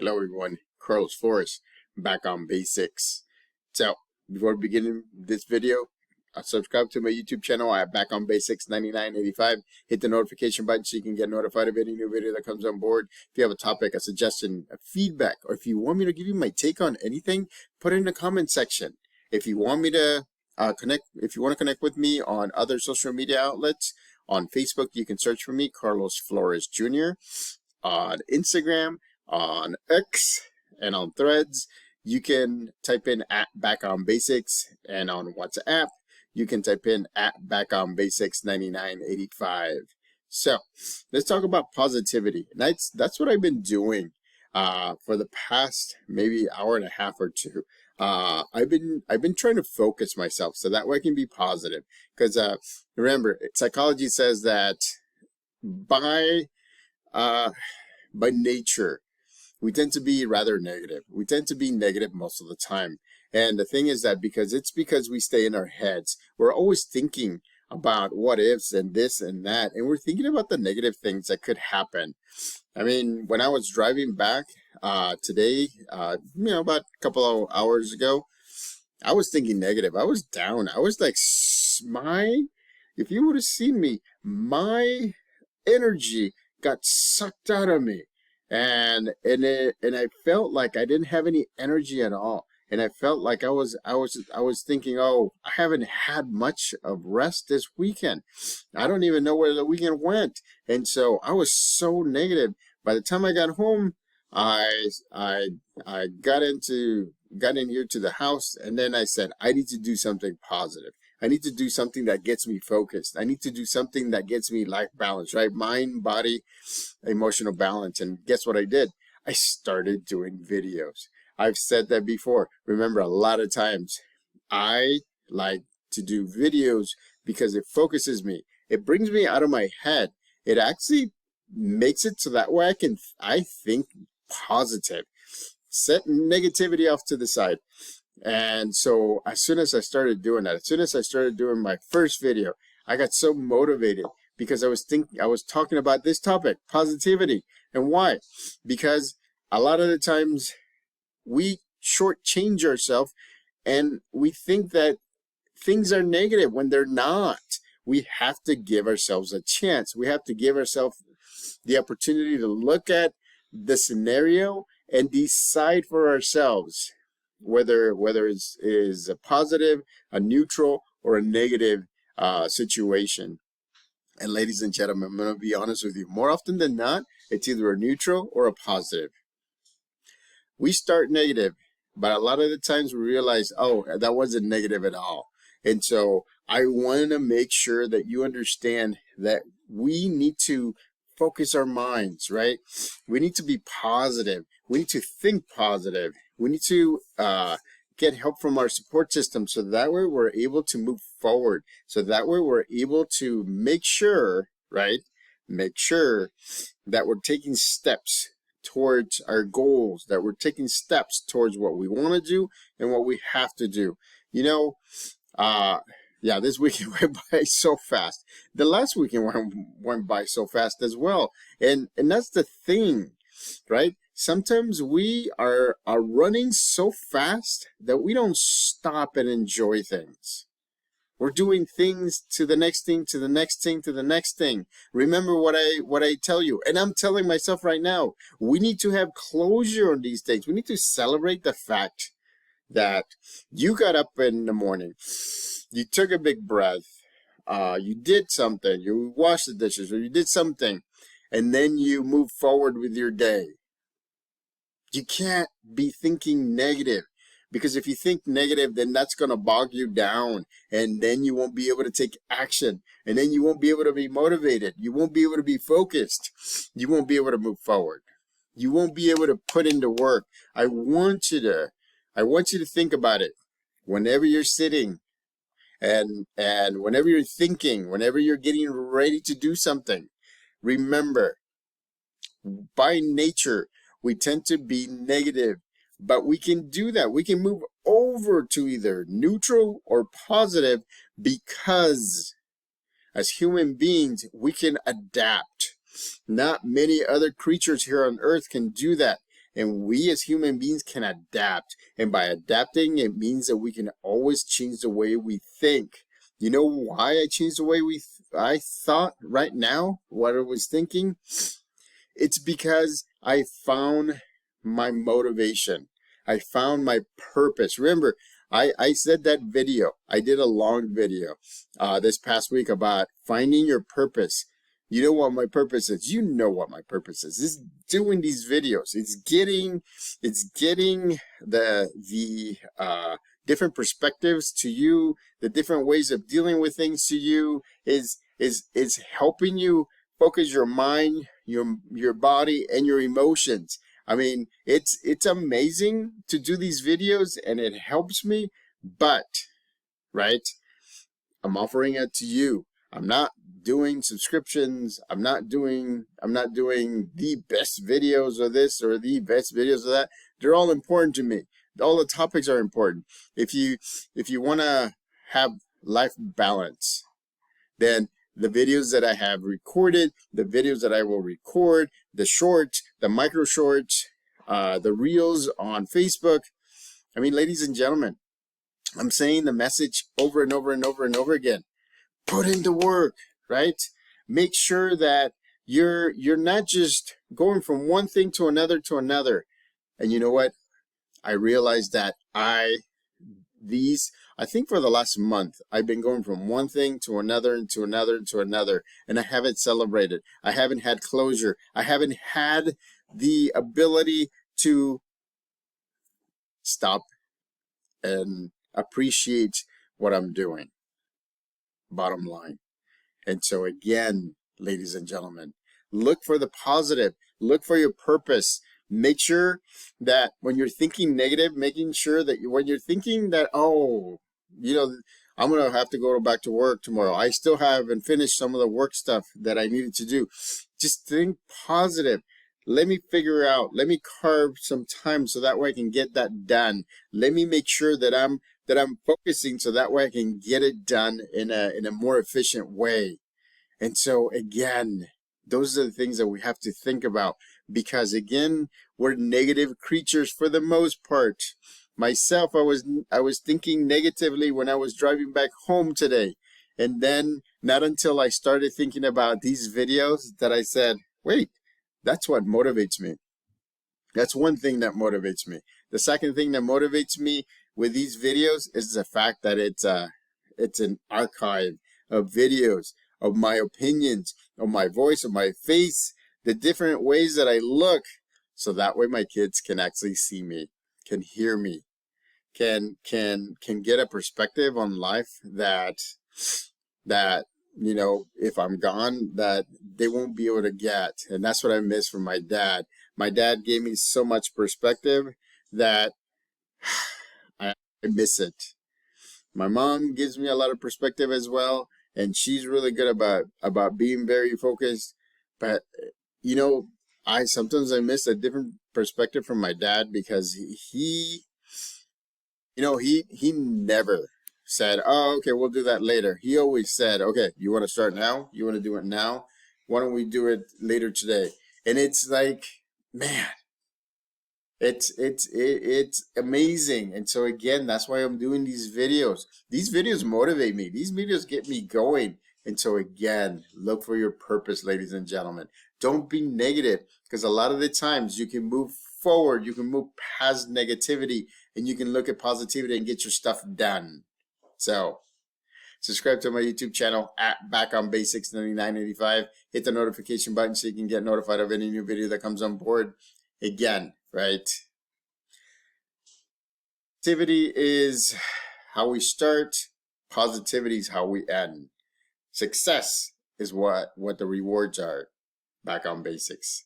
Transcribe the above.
Hello everyone, Carlos Flores, back on basics. So, before beginning this video, subscribe to my YouTube channel at Back on Basics 9985. Hit the notification button so you can get notified of any new video that comes on board. If you have a topic, a suggestion, a feedback, or if you want me to give you my take on anything, put it in the comment section. If you want me to if you want to connect with me on other social media outlets, on Facebook, you can search for me, Carlos Flores Jr. On Instagram, on X, and on Threads, you can type in at Back on Basics, and on WhatsApp, you can type in at Back on Basics 9985. So let's talk about positivity. That's what I've been doing for the past maybe hour and a half or two. I've been trying to focus myself so that way I can be positive. Because remember, psychology says that by nature, we tend to be rather negative. We tend to be negative most of the time. And the thing is that because we stay in our heads, we're always thinking about what ifs and this and that. And we're thinking about the negative things that could happen. I mean, when I was driving back today, about a couple of hours ago, I was thinking negative. I was down. I was like, if you would have seen me, my energy got sucked out of me. And I felt like I didn't have any energy at all. And I felt like I was thinking, oh, I haven't had much of rest this weekend. I don't even know where the weekend went. And so I was so negative. By the time I got home, I got in here to the house, and then I said, I need to do something positive. I need to do something that gets me focused. I need to do something that gets me life balance, right? Mind, body, emotional balance. And guess what I did? I started doing videos. I've said that before. Remember, a lot of times I like to do videos because it focuses me. It brings me out of my head. It actually makes it so that way I think positive. Set negativity off to the side. And so as soon as I started doing that, as soon as I started doing my first video, I got so motivated because I was talking about this topic, positivity. And why? Because a lot of the times we shortchange ourselves and we think that things are negative when they're not. We have to give ourselves a chance. We have to give ourselves the opportunity to look at the scenario and decide for ourselves whether it is a positive, a neutral, or a negative situation. And ladies and gentlemen, I'm going to be honest with you. More often than not, it's either a neutral or a positive. We start negative, but a lot of the times we realize, oh, that wasn't negative at all. And so I want to make sure that you understand that we need to focus our minds, right? We need to be positive. We need to think positive. We need to get help from our support system so that way we're able to move forward. So that way we're able to make sure, right? Make sure that we're taking steps towards our goals, that we're taking steps towards what we want to do and what we have to do. This weekend went by so fast. The last weekend went by so fast as well. And that's the thing, right? Sometimes we are running so fast that we don't stop and enjoy things. We're doing things to the next thing, to the next thing, to the next thing. Remember what I tell you, and I'm telling myself right now, we need to have closure on these things. We need to celebrate the fact that you got up in the morning, you took a big breath, you did something, you washed the dishes, or you did something, and then you move forward with your day. You can't be thinking negative, because if you think negative, then that's going to bog you down, and then you won't be able to take action, and then you won't be able to be motivated. You won't be able to be focused. You won't be able to move forward. You won't be able to put into work. I want you to think about it. Whenever you're sitting and whenever you're thinking, whenever you're getting ready to do something, remember, by nature, we tend to be negative, but we can do that. We can move over to either neutral or positive because as human beings, we can adapt. Not many other creatures here on earth can do that. And we as human beings can adapt. And by adapting, it means that we can always change the way we think. You know why I changed the way I thought right now, what I was thinking? It's because I found my motivation. I found my purpose. Remember, I said that video. I did a long video this past week about finding your purpose. You know what my purpose is. You know what my purpose is. It's doing these videos. It's getting the different perspectives to you, the different ways of dealing with things to you. Is helping you focus your mind, your body, and your emotions. I mean, it's amazing to do these videos, and it helps me. But, right, I'm offering it to you. I'm not doing subscriptions. I'm not doing the best videos of this or the best videos of that. They're all important to me. All the topics are important. If you want to have life balance, then the videos that I have recorded, the videos that I will record, the shorts, the micro shorts, the reels on Facebook. I mean, ladies and gentlemen, I'm saying the message over and over and over and over again. Put into work, right? Make sure that you're not just going from one thing to another to another. And you know what? I realized that I think for the last month, I've been going from one thing to another and to another and to another, and I haven't celebrated. I haven't had closure. I haven't had the ability to stop and appreciate what I'm doing. Bottom line. And so again, ladies and gentlemen, look for the positive. Look for your purpose. Make sure that when you're thinking negative, making sure that when you're thinking that, oh, you know, I'm going to have to go back to work tomorrow. I still haven't finished some of the work stuff that I needed to do. Just think positive. Let me figure out, let me carve some time so that way I can get that done. Let me make sure that I'm focusing so that way I can get it done in a more efficient way. And so again, those are the things that we have to think about, because again, we're negative creatures for the most part. Myself, I was thinking negatively when I was driving back home today. And then not until I started thinking about these videos that I said, wait, that's what motivates me. That's one thing that motivates me. The second thing that motivates me with these videos is the fact that it's an archive of videos, of my opinions, of my voice, of my face, the different ways that I look, so that way my kids can actually see me, can hear me, can get a perspective on life that you know, if I'm gone, that they won't be able to get. And that's what I miss from my dad. My dad gave me so much perspective that I miss it. My mom gives me a lot of perspective as well, and she's really good about being very focused. But you know, I sometimes miss a different perspective from my dad, because he never said, oh, okay, we'll do that later. He always said, okay, you want to start now? You want to do it now? Why don't we do it later today? And it's like, man, it's amazing. And so again, that's why I'm doing these videos. These videos motivate me. These videos get me going. And so again, look for your purpose, ladies and gentlemen. Don't be negative, because a lot of the times you can move forward, you can move past negativity, and you can look at positivity and get your stuff done. So subscribe to my YouTube channel at Back on Basics 9985. Hit the notification button so you can get notified of any new video that comes on board. Again, right? Positivity is how we start. Positivity is how we end. Success is what the rewards are. Back on Basics.